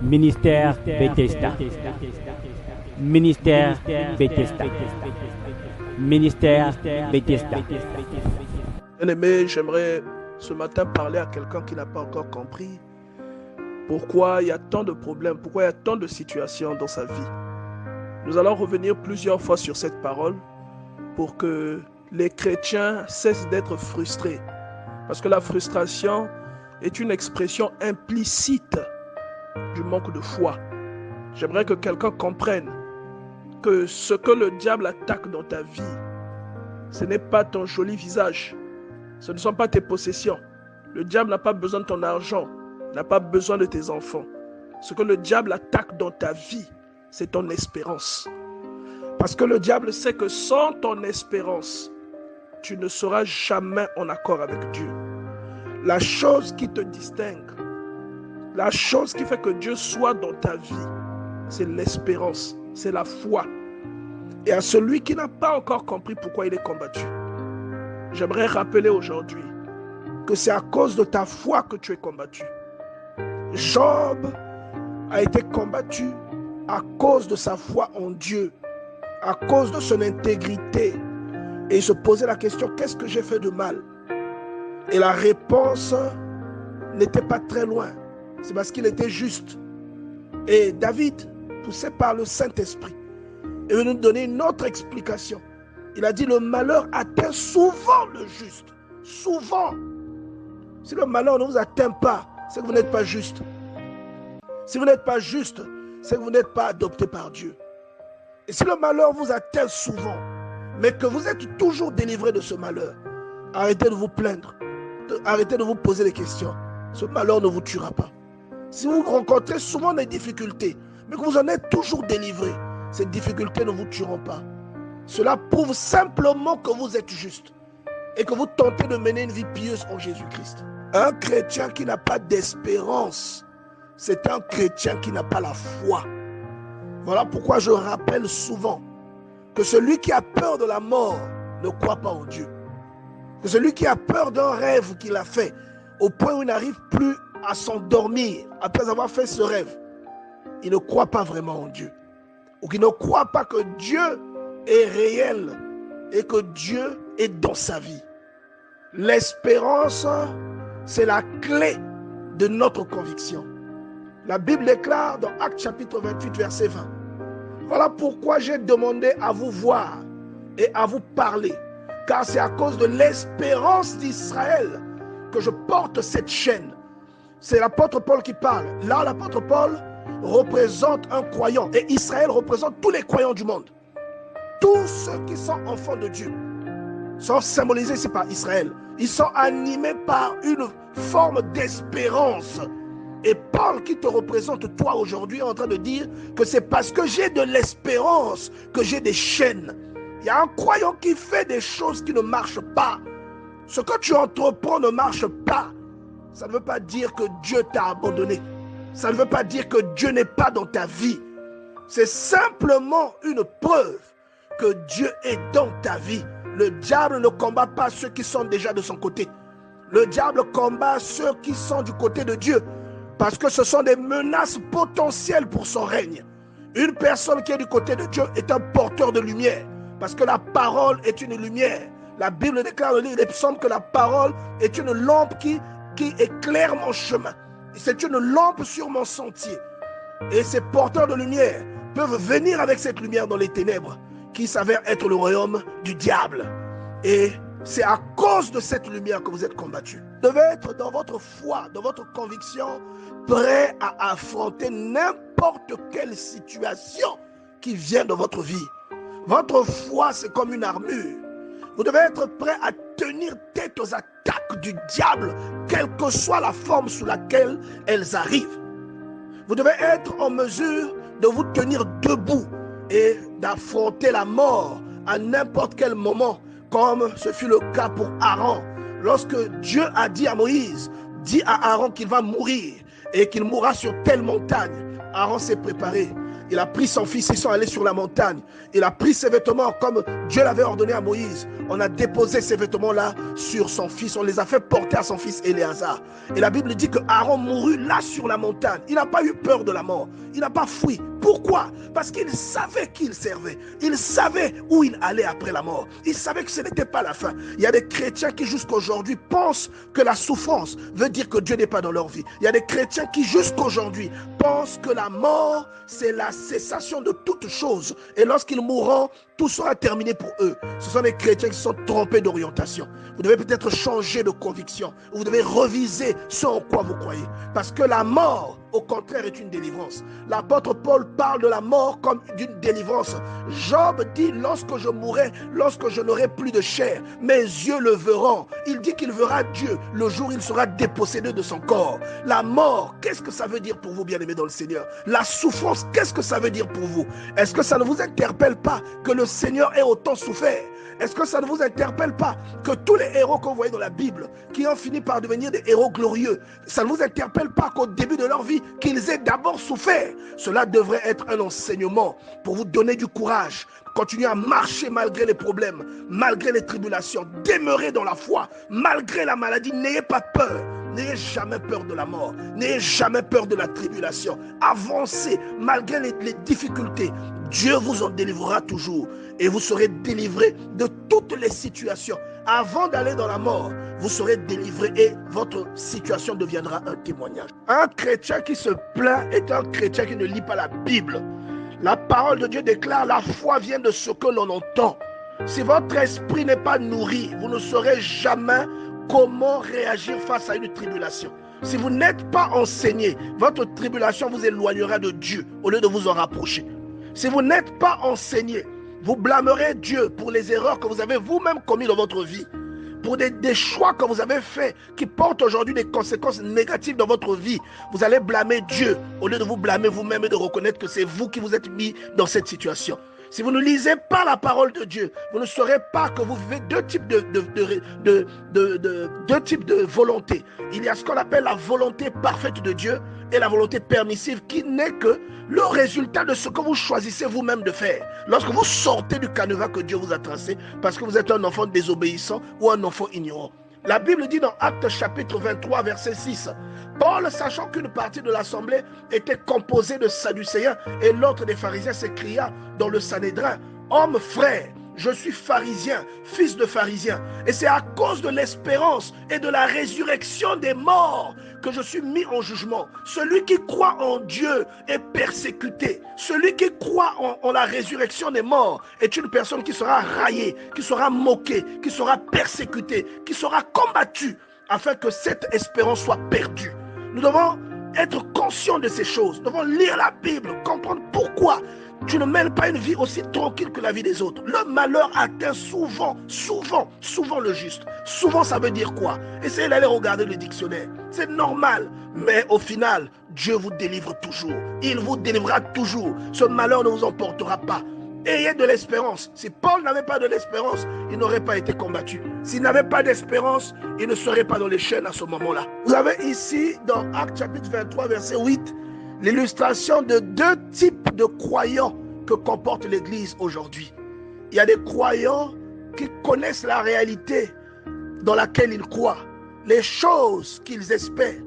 Ministère Bethesda. Ministère Bethesda. Ministère Bethesda. Bien-aimé, j'aimerais ce matin parler à quelqu'un qui n'a pas encore compris pourquoi il y a tant de problèmes, pourquoi il y a tant de situations dans sa vie. Nous allons revenir plusieurs fois sur cette parole pour que les chrétiens cessent d'être frustrés. Parce que la frustration est une expression implicite du manque de foi. J'aimerais que quelqu'un comprenne que ce que le diable attaque dans ta vie, ce n'est pas ton joli visage, ce ne sont pas tes possessions. Le diable n'a pas besoin de ton argent, n'a pas besoin de tes enfants. Ce que le diable attaque dans ta vie, c'est ton espérance. Parce que le diable sait que sans ton espérance, tu ne seras jamais en accord avec Dieu. La chose qui te distingue, la chose qui fait que Dieu soit dans ta vie, c'est l'espérance, c'est la foi. Et à celui qui n'a pas encore compris pourquoi il est combattu, j'aimerais rappeler aujourd'hui que c'est à cause de ta foi que tu es combattu. Job a été combattu à cause de sa foi en Dieu, à cause de son intégrité. Et il se posait la question, qu'est-ce que j'ai fait de mal? Et la réponse n'était pas très loin. C'est parce qu'il était juste. Et David, poussé par le Saint-Esprit, est venu nous donner une autre explication. Il a dit, le malheur atteint souvent le juste. Souvent. Si le malheur ne vous atteint pas, c'est que vous n'êtes pas juste. Si vous n'êtes pas juste, c'est que vous n'êtes pas adopté par Dieu. Et si le malheur vous atteint souvent, mais que vous êtes toujours délivré de ce malheur, arrêtez de vous plaindre. Arrêtez de vous poser des questions. Ce malheur ne vous tuera pas. Si vous rencontrez souvent des difficultés, mais que vous en êtes toujours délivré, ces difficultés ne vous tueront pas. Cela prouve simplement que vous êtes juste et que vous tentez de mener une vie pieuse en Jésus-Christ. Un chrétien qui n'a pas d'espérance, c'est un chrétien qui n'a pas la foi. Voilà pourquoi je rappelle souvent que celui qui a peur de la mort ne croit pas en Dieu. Que celui qui a peur d'un rêve qu'il a fait, au point où il n'arrive plus à s'endormir après avoir fait ce rêve, il ne croit pas vraiment en Dieu. Ou qu'il ne croit pas que Dieu est réel et que Dieu est dans sa vie. L'espérance, c'est la clé de notre conviction. La Bible déclare dans Actes chapitre 28, verset 20. Voilà pourquoi j'ai demandé à vous voir et à vous parler, car c'est à cause de l'espérance d'Israël que je porte cette chaîne. C'est l'apôtre Paul qui parle. Là, l'apôtre Paul représente un croyant et Israël représente tous les croyants du monde. Tous ceux qui sont enfants de Dieu sont symbolisés ici par Israël. Ils sont animés par une forme d'espérance. Et Paul qui te représente toi aujourd'hui est en train de dire que c'est parce que j'ai de l'espérance que j'ai des chaînes. Il y a un croyant qui fait des choses qui ne marchent pas. Ce que tu entreprends ne marche pas. Ça ne veut pas dire que Dieu t'a abandonné. Ça ne veut pas dire que Dieu n'est pas dans ta vie. C'est simplement une preuve que Dieu est dans ta vie. Le diable ne combat pas ceux qui sont déjà de son côté. Le diable combat ceux qui sont du côté de Dieu. Parce que ce sont des menaces potentielles pour son règne. Une personne qui est du côté de Dieu est un porteur de lumière. Parce que la parole est une lumière. La Bible déclare dans le livre des psaumes que la parole est une lampe qui éclaire mon chemin. C'est une lampe sur mon sentier. Et ces porteurs de lumière peuvent venir avec cette lumière dans les ténèbres qui s'avère être le royaume du diable. Et c'est à cause de cette lumière que vous êtes combattus. Vous devez être dans votre foi, dans votre conviction, prêt à affronter n'importe quelle situation qui vient dans votre vie. Votre foi, c'est comme une armure. Vous devez être prêt à tenir tête aux attaques du diable, quelle que soit la forme sous laquelle elles arrivent. Vous devez être en mesure de vous tenir debout et d'affronter la mort à n'importe quel moment, comme ce fut le cas pour Aaron. Lorsque Dieu a dit à Moïse, dis à Aaron qu'il va mourir et qu'il mourra sur telle montagne, Aaron s'est préparé. Il a pris son fils, ils sont allés sur la montagne. Il a pris ses vêtements comme Dieu l'avait ordonné à Moïse. On a déposé ces vêtements-là sur son fils. On les a fait porter à son fils Éléazar. Et la Bible dit que Aaron mourut là sur la montagne. Il n'a pas eu peur de la mort. Il n'a pas fui. Pourquoi? Parce qu'il savait qui il servait. Il savait où il allait après la mort. Il savait que ce n'était pas la fin. Il y a des chrétiens qui jusqu'aujourd'hui pensent que la souffrance veut dire que Dieu n'est pas dans leur vie. Il y a des chrétiens qui jusqu'aujourd'hui pensent que la mort, c'est la cessation de toute chose. Et lorsqu'ils mourront, tout sera terminé pour eux. Ce sont des chrétiens qui sont trompés d'orientation. Vous devez peut-être changer de conviction. Vous devez reviser ce en quoi vous croyez. Parce que la mort, au contraire, est une délivrance. L'apôtre Paul parle de la mort comme d'une délivrance. Job dit, lorsque je mourrai, lorsque je n'aurai plus de chair, mes yeux le verront. Il dit qu'il verra Dieu le jour où il sera dépossédé de son corps. La mort, qu'est-ce que ça veut dire pour vous, bien-aimés dans le Seigneur? La souffrance, qu'est-ce que ça veut dire pour vous? Est-ce que ça ne vous interpelle pas que le Seigneur ait autant souffert? Est-ce que ça ne vous interpelle pas que tous les héros qu'on voyait dans la Bible, qui ont fini par devenir des héros glorieux, ça ne vous interpelle pas qu'au début de leur vie, qu'ils aient d'abord souffert? Cela devrait être un enseignement pour vous donner du courage. Continuez à marcher malgré les problèmes, malgré les tribulations. Demeurez dans la foi, malgré la maladie. N'ayez pas peur. N'ayez jamais peur de la mort. N'ayez jamais peur de la tribulation. Avancez malgré les difficultés. Dieu vous en délivrera toujours. Et vous serez délivré de toutes les situations. Avant d'aller dans la mort, vous serez délivré et votre situation deviendra un témoignage. Un chrétien qui se plaint est un chrétien qui ne lit pas la Bible. La parole de Dieu déclare: la foi vient de ce que l'on entend. Si votre esprit n'est pas nourri, vous ne saurez jamais comment réagir face à une tribulation. Si vous n'êtes pas enseigné, votre tribulation vous éloignera de Dieu au lieu de vous en rapprocher. Si vous n'êtes pas enseigné, vous blâmerez Dieu pour les erreurs que vous avez vous-même commises dans votre vie, pour des choix que vous avez faits qui portent aujourd'hui des conséquences négatives dans votre vie. Vous allez blâmer Dieu au lieu de vous blâmer vous-même et de reconnaître que c'est vous qui vous êtes mis dans cette situation. Si vous ne lisez pas la parole de Dieu, vous ne saurez pas que vous vivez deux types de volonté. Il y a ce qu'on appelle la volonté parfaite de Dieu et la volonté permissive qui n'est que le résultat de ce que vous choisissez vous-même de faire. Lorsque vous sortez du canevas que Dieu vous a tracé parce que vous êtes un enfant désobéissant ou un enfant ignorant. La Bible dit dans Actes chapitre 23 verset 6, Paul, sachant qu'une partie de l'assemblée était composée de Sadducéens et l'autre des pharisiens, s'écria dans le Sanhédrin: homme frère, je suis pharisien, fils de pharisien, et c'est à cause de l'espérance et de la résurrection des morts que je suis mis en jugement. Celui qui croit en Dieu est persécuté. Celui qui croit en la résurrection des morts est une personne qui sera raillée, qui sera moquée, qui sera persécutée, qui sera combattue, afin que cette espérance soit perdue. Nous devons être conscients de ces choses. Nous devons lire la Bible, comprendre pourquoi tu ne mènes pas une vie aussi tranquille que la vie des autres. Le malheur atteint souvent le juste. Souvent, ça veut dire quoi? Essayez d'aller regarder le dictionnaire. C'est normal. Mais au final, Dieu vous délivre toujours. Il vous délivrera toujours. Ce malheur ne vous emportera pas. Ayez de l'espérance. Si Paul n'avait pas de l'espérance, il n'aurait pas été combattu. S'il n'avait pas d'espérance, il ne serait pas dans les chaînes à ce moment-là. Vous avez ici, dans Actes chapitre 23, verset 8, l'illustration de deux types de croyants que comporte l'Église aujourd'hui. Il y a des croyants qui connaissent la réalité dans laquelle ils croient, les choses qu'ils espèrent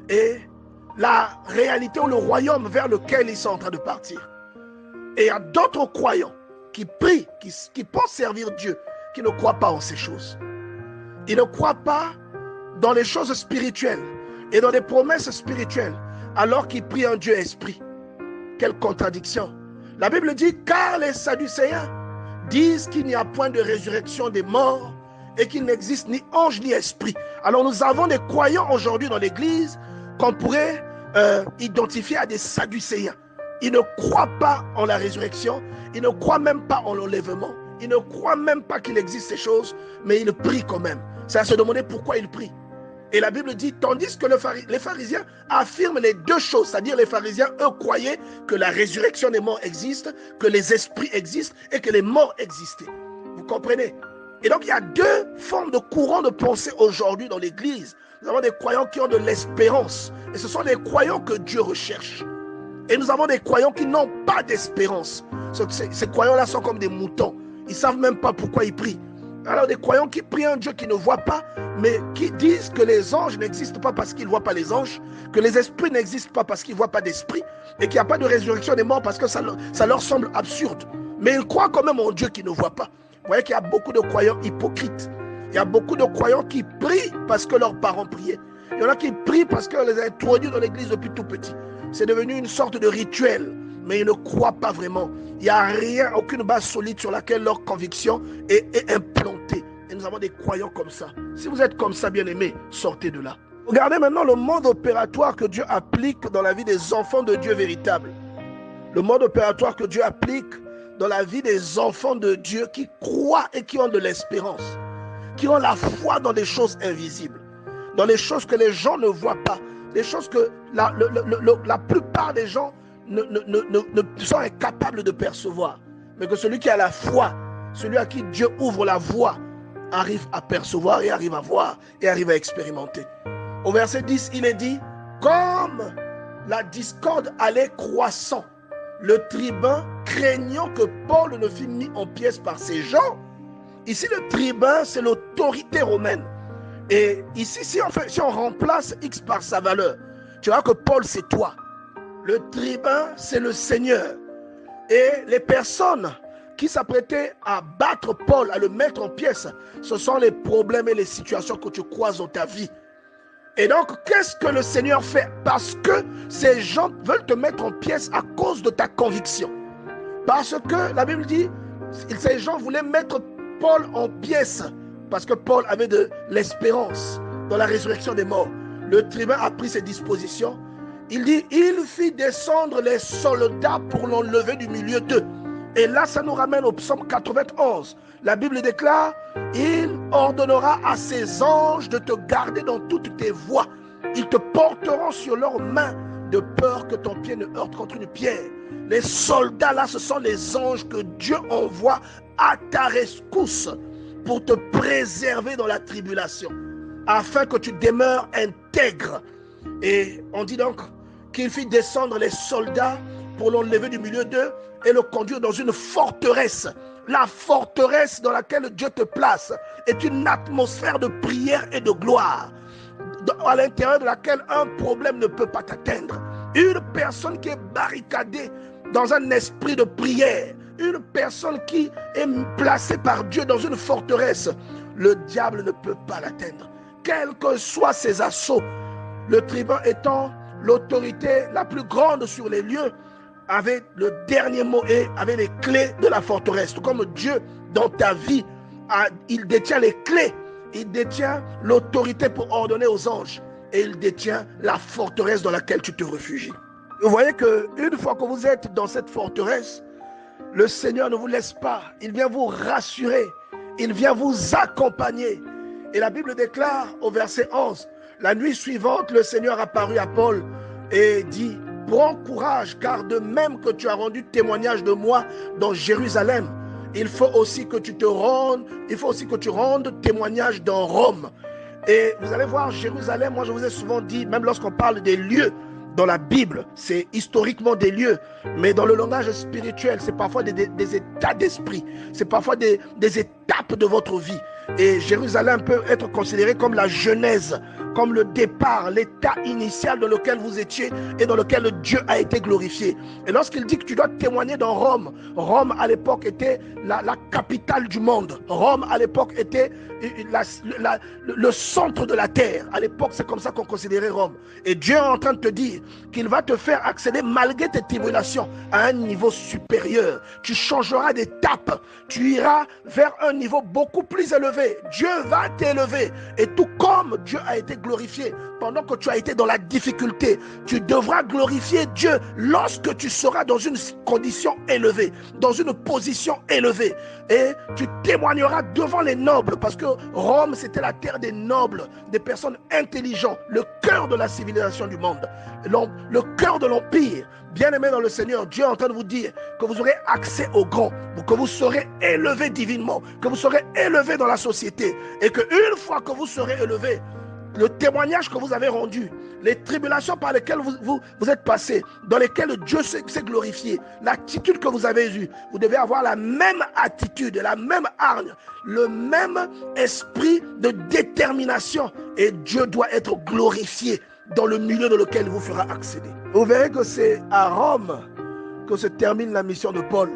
et la réalité ou le royaume vers lequel ils sont en train de partir. Et il y a d'autres croyants qui prient, qui pensent servir Dieu, qui ne croient pas en ces choses. Ils ne croient pas dans les choses spirituelles et dans les promesses spirituelles, alors qu'ils prient un Dieu esprit. Quelle contradiction! La Bible dit: car les Sadducéens disent qu'il n'y a point de résurrection des morts et qu'il n'existe ni ange ni esprit. Alors nous avons des croyants aujourd'hui dans l'Église qu'on pourrait identifier à des Sadducéens. Ils ne croient pas en la résurrection, ils ne croient même pas en l'enlèvement, ils ne croient même pas qu'il existe ces choses, mais ils prient quand même. C'est à se demander pourquoi ils prient. Et la Bible dit, tandis que les pharisiens affirment les deux choses, c'est-à-dire les pharisiens, eux, croyaient que la résurrection des morts existe, que les esprits existent et que les morts existaient. Vous comprenez? Et donc, il y a deux formes de courants de pensée aujourd'hui dans l'Église. Nous avons des croyants qui ont de l'espérance. Et ce sont des croyants que Dieu recherche. Et nous avons des croyants qui n'ont pas d'espérance. Ces croyants-là sont comme des moutons. Ils ne savent même pas pourquoi ils prient. Alors des croyants qui prient un Dieu qui ne voit pas, mais qui disent que les anges n'existent pas parce qu'ils ne voient pas les anges, que les esprits n'existent pas parce qu'ils ne voient pas d'esprit, et qu'il n'y a pas de résurrection des morts parce que ça leur semble absurde. Mais ils croient quand même en Dieu qui ne voit pas. Vous voyez qu'il y a beaucoup de croyants hypocrites. Il y a beaucoup de croyants qui prient parce que leurs parents priaient. Il y en a qui prient parce qu'on les a introduits dans l'église depuis tout petit. C'est devenu une sorte de rituel, mais ils ne croient pas vraiment. Il n'y a rien, aucune base solide sur laquelle leur conviction est implantée. Et nous avons des croyants comme ça. Si vous êtes comme ça, bien-aimés, sortez de là. Regardez maintenant le mode opératoire que Dieu applique dans la vie des enfants de Dieu véritables. Le mode opératoire que Dieu applique dans la vie des enfants de Dieu qui croient et qui ont de l'espérance, qui ont la foi dans des choses invisibles, dans les choses que les gens ne voient pas, des choses que la plupart des gens ne sont incapables de percevoir. Mais que celui qui a la foi, celui à qui Dieu ouvre la voie, arrive à percevoir et arrive à voir et arrive à expérimenter. Au verset 10, il est dit, comme la discorde allait croissant, le tribun, craignant que Paul ne fût mis en pièces par ces gens. Ici, le tribun, c'est l'autorité romaine. Et ici, si on remplace X par sa valeur, tu vois que Paul, c'est toi. Le tribun, c'est le Seigneur. Et les personnes qui s'apprêtaient à battre Paul, à le mettre en pièces, ce sont les problèmes et les situations que tu croises dans ta vie. Et donc, qu'est-ce que le Seigneur fait? Parce que ces gens veulent te mettre en pièces à cause de ta conviction. Parce que la Bible dit, ces gens voulaient mettre Paul en pièces, parce que Paul avait de l'espérance dans la résurrection des morts. Le tribun a pris ses dispositions. Il dit, il fit descendre les soldats pour l'enlever du milieu d'eux. Et là, ça nous ramène au psaume 91. La Bible déclare, il ordonnera à ses anges de te garder dans toutes tes voies. Ils te porteront sur leurs mains de peur que ton pied ne heurte contre une pierre. Les soldats là, ce sont les anges que Dieu envoie à ta rescousse pour te préserver dans la tribulation, afin que tu demeures intègre. Et on dit donc qu'il fit descendre les soldats pour l'enlever du milieu d'eux et le conduire dans une forteresse. La forteresse dans laquelle Dieu te place est une atmosphère de prière et de gloire, à l'intérieur de laquelle un problème ne peut pas t'atteindre. Une personne qui est barricadée dans un esprit de prière, une personne qui est placée par Dieu dans une forteresse, le diable ne peut pas l'atteindre. Quels que soient ses assauts, le tribun étant l'autorité la plus grande sur les lieux, avait le dernier mot et avait les clés de la forteresse. Tout comme Dieu, dans ta vie, il détient les clés, il détient l'autorité pour ordonner aux anges et il détient la forteresse dans laquelle tu te réfugies. Vous voyez qu'une fois que vous êtes dans cette forteresse, le Seigneur ne vous laisse pas. Il vient vous rassurer. Il vient vous accompagner. Et la Bible déclare au verset 11, la nuit suivante, le Seigneur apparut à Paul et dit, prends courage, car de même que tu as rendu témoignage de moi dans Jérusalem, il faut aussi que tu rendes témoignage dans Rome. Et vous allez voir, Jérusalem, moi je vous ai souvent dit, même lorsqu'on parle des lieux dans la Bible, c'est historiquement des lieux, mais dans le langage spirituel, c'est parfois des états d'esprit, c'est parfois des étapes de votre vie. Et Jérusalem peut être considéré comme la genèse, comme le départ, l'état initial dans lequel vous étiez et dans lequel Dieu a été glorifié. Et lorsqu'il dit que tu dois témoigner dans Rome, Rome à l'époque était la capitale du monde. Rome à l'époque était le centre de la terre. À l'époque, c'est comme ça qu'on considérait Rome. Et Dieu est en train de te dire qu'il va te faire accéder malgré tes tribulations à un niveau supérieur. Tu changeras d'étape. Tu iras vers un niveau beaucoup plus élevé. Dieu va t'élever. Et tout comme Dieu a été glorifié pendant que tu as été dans la difficulté, tu devras glorifier Dieu lorsque tu seras dans une condition élevée, dans une position élevée. Et tu témoigneras devant les nobles, parce que Rome, c'était la terre des nobles, des personnes intelligentes, le cœur de la civilisation du monde, le cœur de l'empire. Bien-aimés dans le Seigneur, Dieu est en train de vous dire que vous aurez accès au grand, que vous serez élevé divinement, que vous serez élevé dans la société, et qu'une fois que vous serez élevé, le témoignage que vous avez rendu, les tribulations par lesquelles vous êtes passé, dans lesquelles Dieu s'est glorifié, l'attitude que vous avez eue, vous devez avoir la même attitude, la même hargne, le même esprit de détermination, et Dieu doit être glorifié dans le milieu dans lequel il vous fera accéder. Vous verrez que c'est à Rome que se termine la mission de Paul.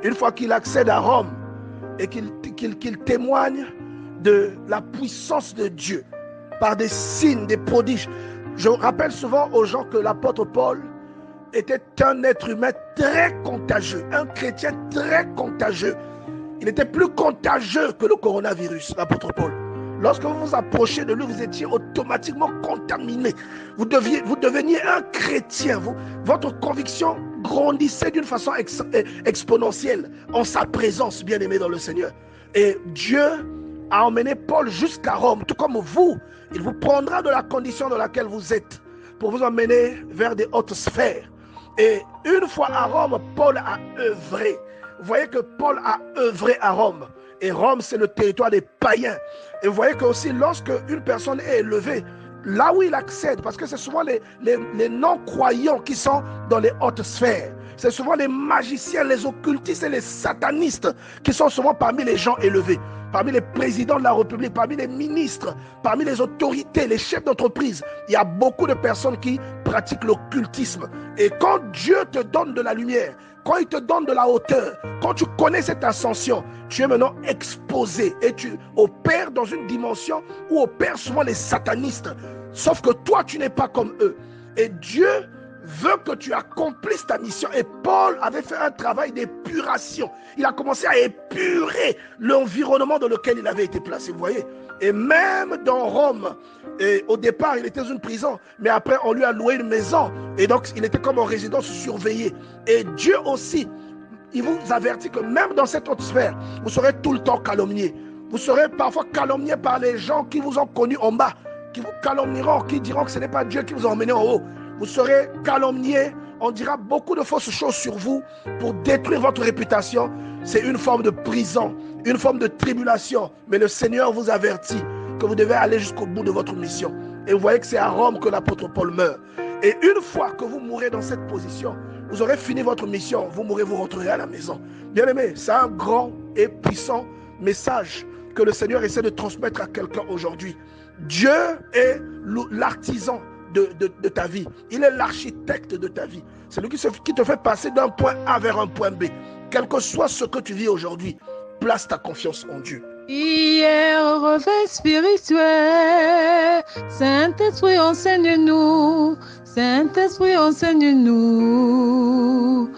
Une fois qu'il accède à Rome et qu'il témoigne de la puissance de Dieu par des signes, des prodiges. Je rappelle souvent aux gens que l'apôtre Paul était un être humain très contagieux, un chrétien très contagieux. Il était plus contagieux que le coronavirus, l'apôtre Paul. Lorsque vous vous approchez de lui, vous étiez automatiquement contaminé. Vous deveniez un chrétien. Votre conviction grandissait d'une façon exponentielle en sa présence, bien-aimé dans le Seigneur. Et Dieu a emmené Paul jusqu'à Rome, tout comme vous. Il vous prendra de la condition dans laquelle vous êtes pour vous emmener vers des hautes sphères. Et une fois à Rome, Paul a œuvré. Vous voyez que Paul a œuvré à Rome. Et Rome, c'est le territoire des païens. Et vous voyez que aussi, lorsque une personne est élevée, là où il accède, parce que c'est souvent les non-croyants qui sont dans les hautes sphères. C'est souvent les magiciens, les occultistes et les satanistes qui sont souvent parmi les gens élevés, parmi les présidents de la République, parmi les ministres, parmi les autorités, les chefs d'entreprise. Il y a beaucoup de personnes qui pratiquent l'occultisme. Et quand Dieu te donne de la lumière, quand il te donne de la hauteur, quand tu connais cette ascension, tu es maintenant exposé et tu opères dans une dimension où opèrent souvent les satanistes. Sauf que toi, tu n'es pas comme eux. Et Dieu veut que tu accomplisses ta mission. Et Paul avait fait un travail d'épuration. Il a commencé à épurer l'environnement dans lequel il avait été placé, vous voyez. Et même dans Rome, et au départ, il était dans une prison, mais après, on lui a loué une maison. Et donc, il était comme en résidence surveillée. Et Dieu aussi, il vous avertit que même dans cette haute sphère, vous serez tout le temps calomnié. Vous serez parfois calomnié par les gens qui vous ont connu en bas, qui vous calomnieront, qui diront que ce n'est pas Dieu qui vous a emmené en haut. Vous serez calomnié, on dira beaucoup de fausses choses sur vous pour détruire votre réputation. C'est une forme de prison, une forme de tribulation. Mais le Seigneur vous avertit que vous devez aller jusqu'au bout de votre mission. Et vous voyez que c'est à Rome que l'apôtre Paul meurt. Et une fois que vous mourrez dans cette position, vous aurez fini votre mission, vous mourrez, vous rentrerez à la maison. Bien aimé, c'est un grand et puissant message que le Seigneur essaie de transmettre à quelqu'un aujourd'hui. Dieu est l'artisan de ta vie. Il est l'architecte de ta vie. C'est lui qui te fait passer d'un point A vers un point B. Quel que soit ce que tu vis aujourd'hui, place ta confiance en Dieu. Hier, réveil spirituel, Saint-Esprit enseigne-nous, Saint-Esprit enseigne-nous.